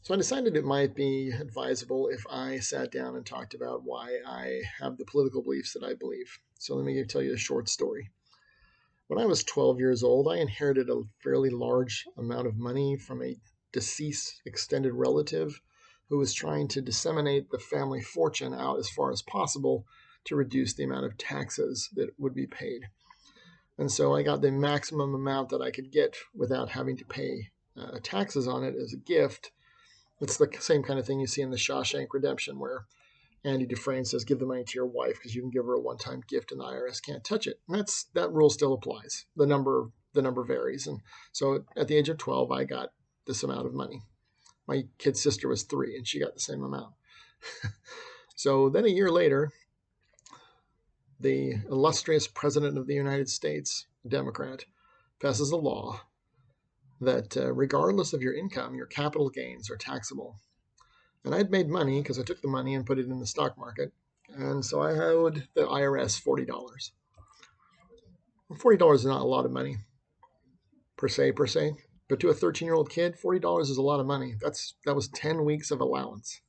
So I decided it might be advisable if I sat down and talked about why I have the political beliefs that I believe. So let me tell you a short story. When I was 12 years old, I inherited a fairly large amount of money from a deceased extended relative who was trying to disseminate the family fortune out as far as possible to reduce the amount of taxes that would be paid. And so I got the maximum amount that I could get without having to pay taxes on it as a gift. It's the same kind of thing you see in the Shawshank Redemption, where Andy Dufresne says, "Give the money to your wife because you can give her a one-time gift, and the IRS can't touch it." And that rule still applies. The number varies, and so at the age of 12, I got this amount of money. My kid sister was 3, and she got the same amount. So then a year later, the illustrious President of the United States, a Democrat, passes a law that regardless of your income, your capital gains are taxable. And I'd made money because I took the money and put it in the stock market. And so I owed the IRS $40. $40 is not a lot of money, per se. But to a 13-year-old kid, $40 is a lot of money. That was 10 weeks of allowance.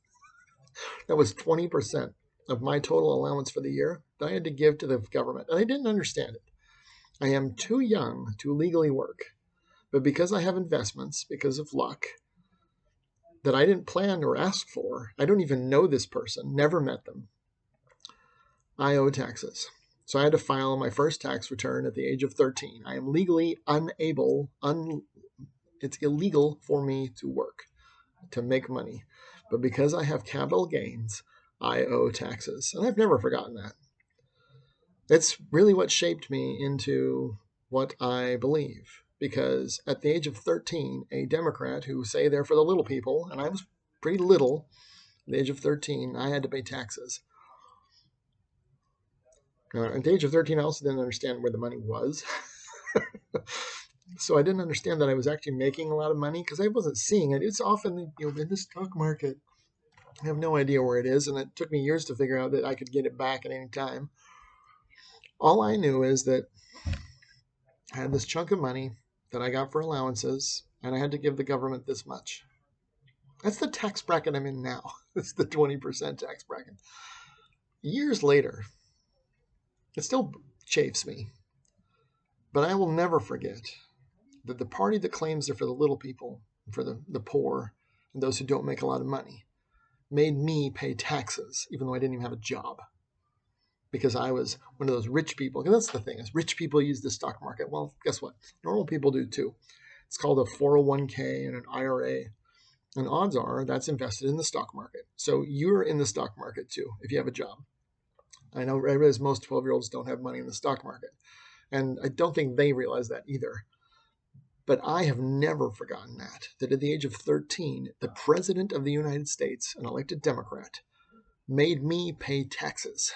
That was 20% of my total allowance for the year that I had to give to the government. And I didn't understand it. I am too young to legally work. But because I have investments, because of luck, that I didn't plan or ask for, I don't even know this person, never met them, I owe taxes. So I had to file my first tax return at the age of 13. I am legally it's illegal for me to work, to make money. But because I have capital gains, I owe taxes. And I've never forgotten that. It's really what shaped me into what I believe. Because at the age of 13, a Democrat who say they're for the little people, and I was pretty little at the age of 13, I had to pay taxes. At the age of 13, I also didn't understand where the money was. So I didn't understand that I was actually making a lot of money because I wasn't seeing it. It's often, in the stock market. I have no idea where it is, and it took me years to figure out that I could get it back at any time. All I knew is that I had this chunk of money that I got for allowances, and I had to give the government this much. That's the tax bracket I'm in now. It's the 20% tax bracket. Years later, it still chafes me, but I will never forget that the party that claims they're for the little people, for the poor, and those who don't make a lot of money, made me pay taxes, even though I didn't even have a job. Because I was one of those rich people. Because that's the thing, is rich people use the stock market. Well, guess what? Normal people do too. It's called a 401k and an IRA. And odds are that's invested in the stock market. So you're in the stock market too, if you have a job. I know I realize most 12-year-olds don't have money in the stock market. And I don't think they realize that either. But I have never forgotten that at the age of 13, the President of the United States, an elected Democrat, made me pay taxes.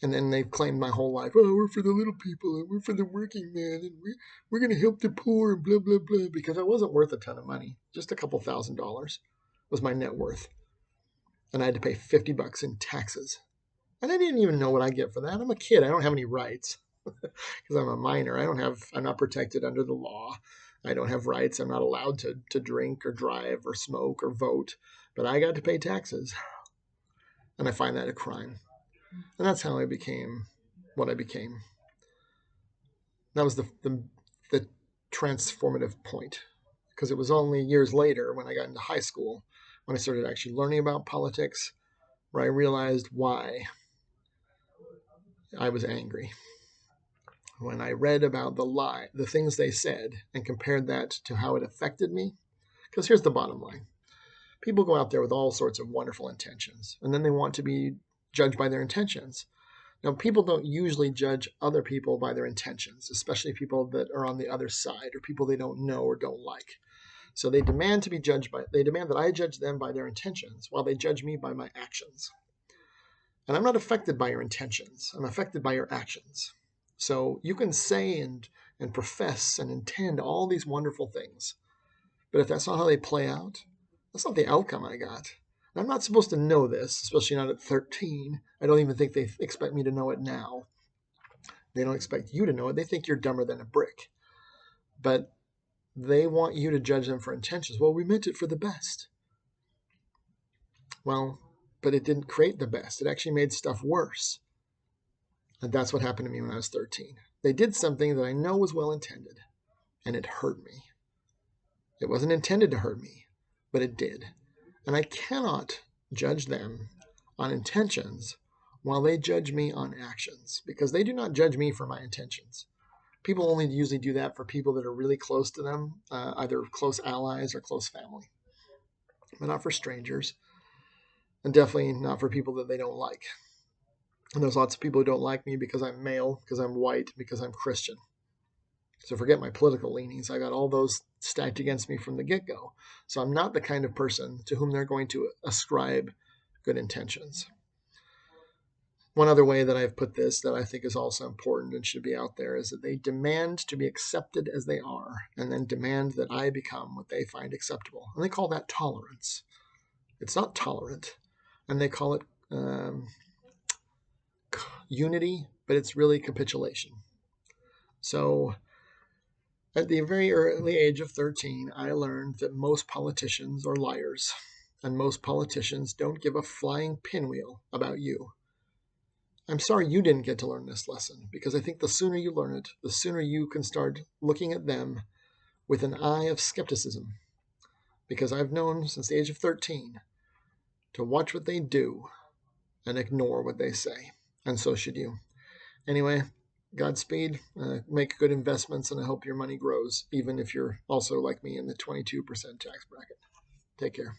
And then they've claimed my whole life, "Oh, we're for the little people, and we're for the working man, and we're going to help the poor, and blah, blah, blah," because I wasn't worth a ton of money. Just a couple $1,000s was my net worth. And I had to pay $50 in taxes. And I didn't even know what I get for that. I'm a kid. I don't have any rights because I'm a minor. I'm not protected under the law. I don't have rights. I'm not allowed to drink or drive or smoke or vote. But I got to pay taxes. And I find that a crime. And that's how I became what I became. That was the transformative point. Because it was only years later when I got into high school, when I started actually learning about politics, where I realized why I was angry. When I read about the things they said, and compared that to how it affected me. Because here's the bottom line. People go out there with all sorts of wonderful intentions, and then they want to be judged by their intentions. Now, people don't usually judge other people by their intentions, especially people that are on the other side or people they don't know or don't like. So they demand that I judge them by their intentions while they judge me by my actions. And I'm not affected by your intentions. I'm affected by your actions. So you can say and profess and intend all these wonderful things. But if that's not how they play out, that's not the outcome I got. And I'm not supposed to know this, especially not at 13. I don't even think they expect me to know it now. They don't expect you to know it. They think you're dumber than a brick. But they want you to judge them for intentions. Well, we meant it for the best. Well, but it didn't create the best. It actually made stuff worse. And that's what happened to me when I was 13. They did something that I know was well intended, and it hurt me. It wasn't intended to hurt me, but it did. And I cannot judge them on intentions while they judge me on actions, because they do not judge me for my intentions. People only usually do that for people that are really close to them, either close allies or close family, but not for strangers, and definitely not for people that they don't like. And there's lots of people who don't like me because I'm male, because I'm white, because I'm Christian. So forget my political leanings. I got all those stacked against me from the get-go. So I'm not the kind of person to whom they're going to ascribe good intentions. One other way that I've put this that I think is also important and should be out there is that they demand to be accepted as they are, and then demand that I become what they find acceptable. And they call that tolerance. It's not tolerant. And they call it unity, but it's really capitulation. So at the very early age of 13, I learned that most politicians are liars, and most politicians don't give a flying pinwheel about you. I'm sorry you didn't get to learn this lesson, because I think the sooner you learn it, the sooner you can start looking at them with an eye of skepticism. Because I've known since the age of 13 to watch what they do and ignore what they say. And so should you. Anyway, Godspeed. Make good investments, and I hope your money grows, even if you're also like me in the 22% tax bracket. Take care.